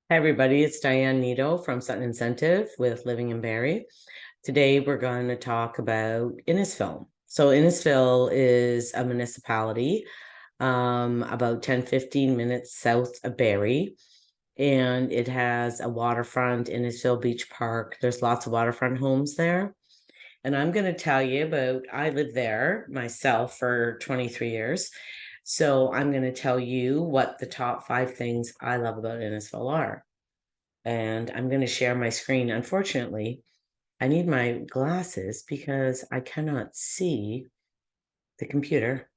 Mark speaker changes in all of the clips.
Speaker 1: Hi, everybody. It's Diane Neto from Sutton Incentive with Living in Barrie. Today, we're going to talk about Innisfil. So Innisfil is a municipality about 10-15 minutes south of Barrie. And it has a waterfront, Innisfil Beach Park. There's lots of waterfront homes there. And I'm going to tell you about, I lived there myself for 23 years. So I'm going to tell you what the top 5 things I love about Innisfil are. And I'm going to share my screen. Unfortunately, I need my glasses because I cannot see the computer.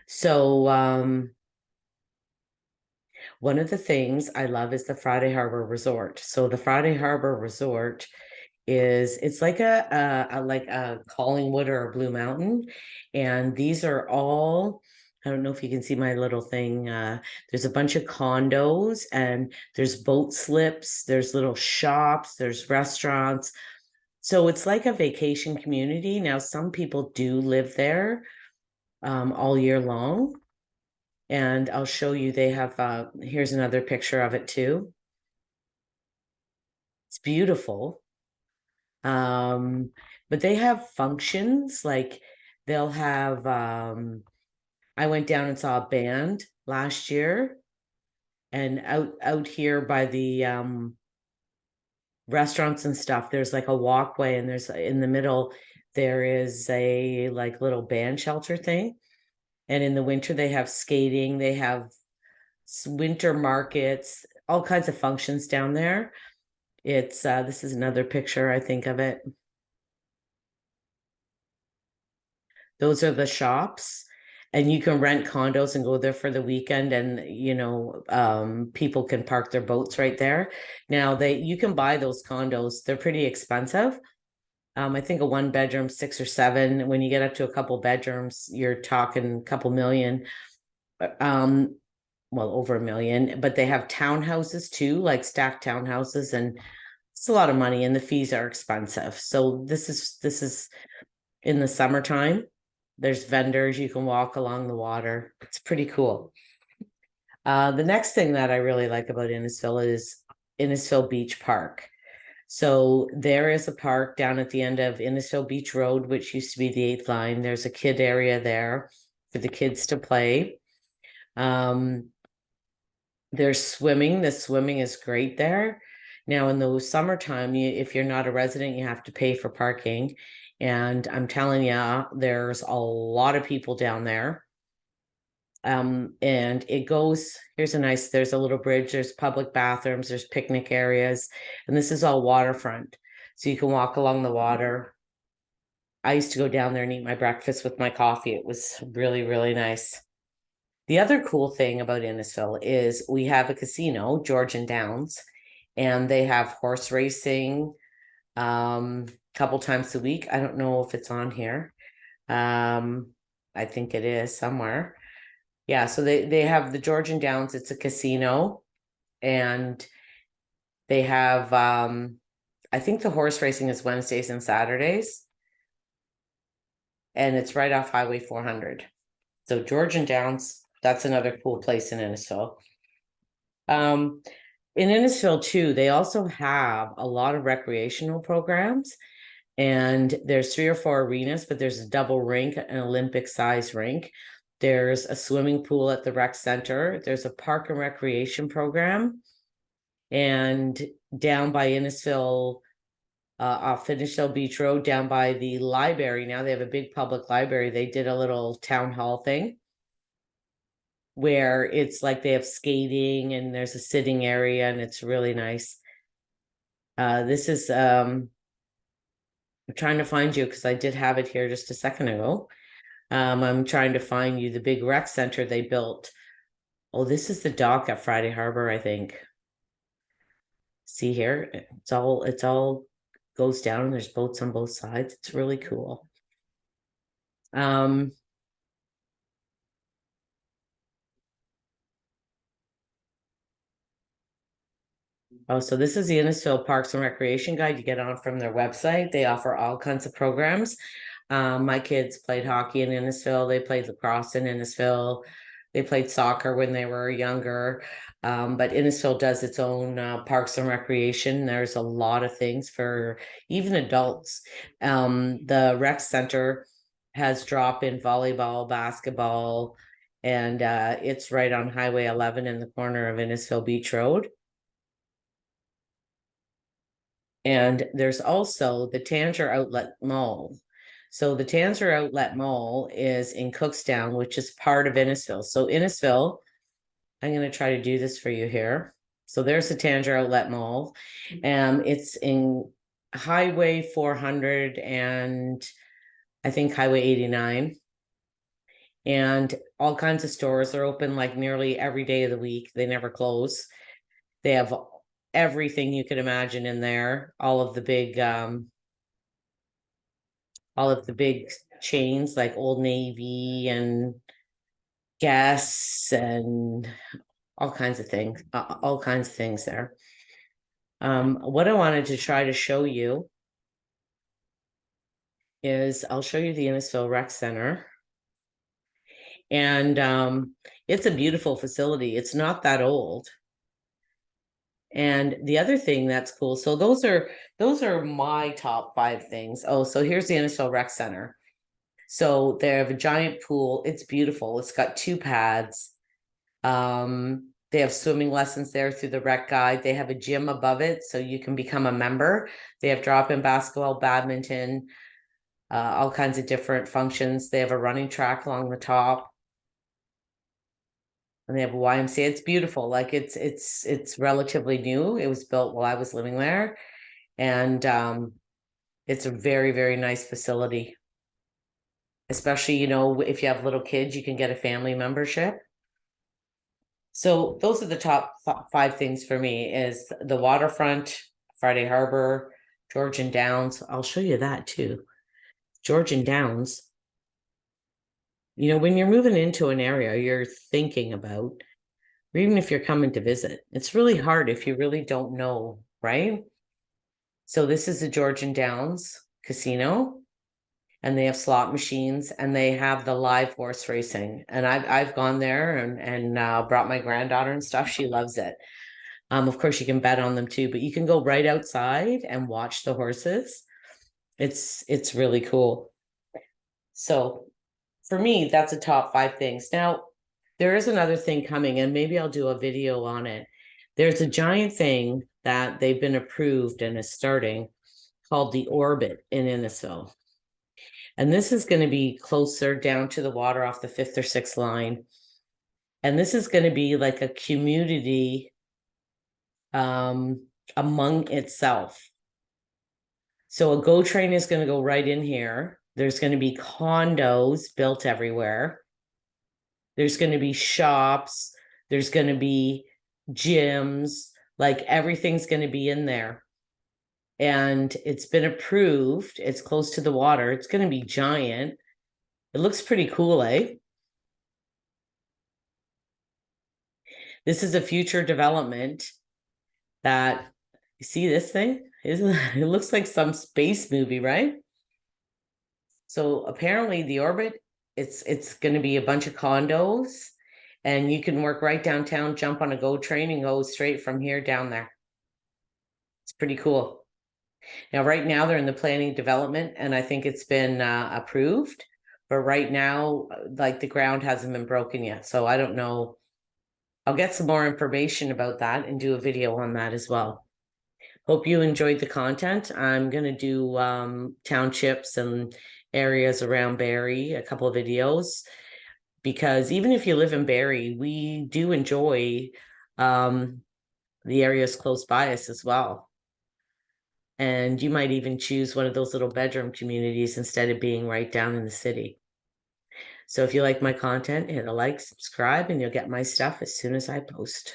Speaker 1: So one of the things I love is the Friday Harbor Resort. So the Friday Harbor Resort it's like a Collingwood or a Blue Mountain, and these are all, I don't know if you can see my little thing. There's a bunch of condos, and there's boat slips, there's little shops, there's restaurants. So it's like a vacation community. Now, some people do live there all year long, and I'll show you. They have here's another picture of it too. It's beautiful. But they have functions like they'll have I went down and saw a band last year, and out here by the restaurants and stuff, there's like a walkway, and there's in the middle there is a like little band shelter thing. And in the winter they have skating, they have winter markets, all kinds of functions down there. It's this is another picture, I think, of it. Those are the shops, and you can rent condos and go there for the weekend, and people can park their boats right there. Now you can buy those condos. They're pretty expensive. I think a 1 bedroom, 6 or 7. When you get up to a couple bedrooms, you're talking a couple million. Um, well, over 1 million. But they have townhouses too, like stacked townhouses, and it's a lot of money, and the fees are expensive. So this is in the summertime. There's vendors, you can walk along the water. It's pretty cool. The next thing that I really like about Innisfil is Innisfil Beach Park. So there is a park down at the end of Innisfil Beach Road, which used to be the 8th line. There's a kid area there for the kids to play. There's swimming. The swimming is great there. Now, in the summertime, if you're not a resident, you have to pay for parking. And I'm telling you, there's a lot of people down there. And it goes, there's a little bridge, there's public bathrooms, there's picnic areas, and this is all waterfront. So you can walk along the water. I used to go down there and eat my breakfast with my coffee. It was really, really nice. The other cool thing about Innisfil is we have a casino, Georgian Downs, and they have horse racing couple times a week. I don't know if it's on here. I think it is somewhere. Yeah, so they have the Georgian Downs. It's a casino, and they have I think the horse racing is Wednesdays and Saturdays, and it's right off Highway 400. So Georgian Downs, that's another cool place in Innisfil. In Innisfil too, they also have a lot of recreational programs, and there's 3 or 4 arenas, but there's a double rink, an Olympic size rink. There's a swimming pool at the rec center. There's a park and recreation program. And down by Innisfil, off Innisfil Beach Road, down by the library, now they have a big public library. They did a little town hall thing where it's like they have skating and there's a sitting area, and it's really nice. This is I'm trying to find you because I did have it here just a second ago. I'm trying to find you the big rec center they built. Oh, this is the dock at Friday Harbor, I think. See here, it's all goes down, and there's boats on both sides. It's really cool. Oh, so this is the Innisfil Parks and Recreation Guide. You get on from their website. They offer all kinds of programs. My kids played hockey in Innisfil. They played lacrosse in Innisfil. They played soccer when they were younger. But Innisfil does its own parks and recreation. There's a lot of things for even adults. The rec center has drop-in volleyball, basketball, and it's right on Highway 11 in the corner of Innisfil Beach Road. And there's also the Tanger Outlet Mall. So the Tanger Outlet Mall is in Cookstown, which is part of Innisfil. So Innisfil, I'm going to try to do this for you here. So there's the Tanger Outlet Mall. It's in Highway 400 and I think Highway 89. And all kinds of stores are open like nearly every day of the week. They never close. They have everything you could imagine in there. All of the big chains like Old Navy and Guess and all kinds of things there. What I wanted to try to show you is I'll show you the Innisfil Rec Center. And it's a beautiful facility. It's not that old. And the other thing that's cool, so those are my top 5 things. Oh, so here's the Innisfil Rec Center. So they have a giant pool. It's beautiful. It's got 2 pads. They have swimming lessons there through the rec guide. They have a gym above it, so you can become a member. They have drop-in basketball, badminton, all kinds of different functions. They have a running track along the top. And they have a YMCA. It's beautiful. Like it's relatively new. It was built while I was living there. And it's a very, very nice facility. Especially, if you have little kids, you can get a family membership. So those are the top 5 things for me is the waterfront, Friday Harbor, Georgian Downs. I'll show you that too. Georgian Downs. When you're moving into an area you're thinking about, or even if you're coming to visit, it's really hard if you really don't know, right? So this is the Georgian Downs Casino, and they have slot machines and they have the live horse racing. And I've gone there and brought my granddaughter and stuff. She loves it. Of course, you can bet on them too, but you can go right outside and watch the horses. It's really cool. So for me, that's the top 5 things. Now, there is another thing coming, and maybe I'll do a video on it. There's a giant thing that they've been approved and is starting called the Orbit in Innisfil. And this is going to be closer down to the water off the 5th or 6th line. And this is going to be like a community among itself. So a GO train is going to go right in here. There's going to be condos built everywhere. There's going to be shops. There's going to be gyms. Like everything's going to be in there. And it's been approved. It's close to the water. It's going to be giant. It looks pretty cool, eh? This is a future development that, you see this thing? It looks like some space movie, right? So apparently the Orbit, it's going to be a bunch of condos, and you can work right downtown, jump on a GO train and go straight from here down there. It's pretty cool. Now, right now they're in the planning development, and I think it's been approved, but right now, like the ground hasn't been broken yet. So I don't know. I'll get some more information about that and do a video on that as well. Hope you enjoyed the content. I'm going to do townships and areas around Barrie, a couple of videos, because even if you live in Barrie, we do enjoy the areas close by us as well. And you might even choose one of those little bedroom communities instead of being right down in the city. So if you like my content, hit a like, subscribe, and you'll get my stuff as soon as I post.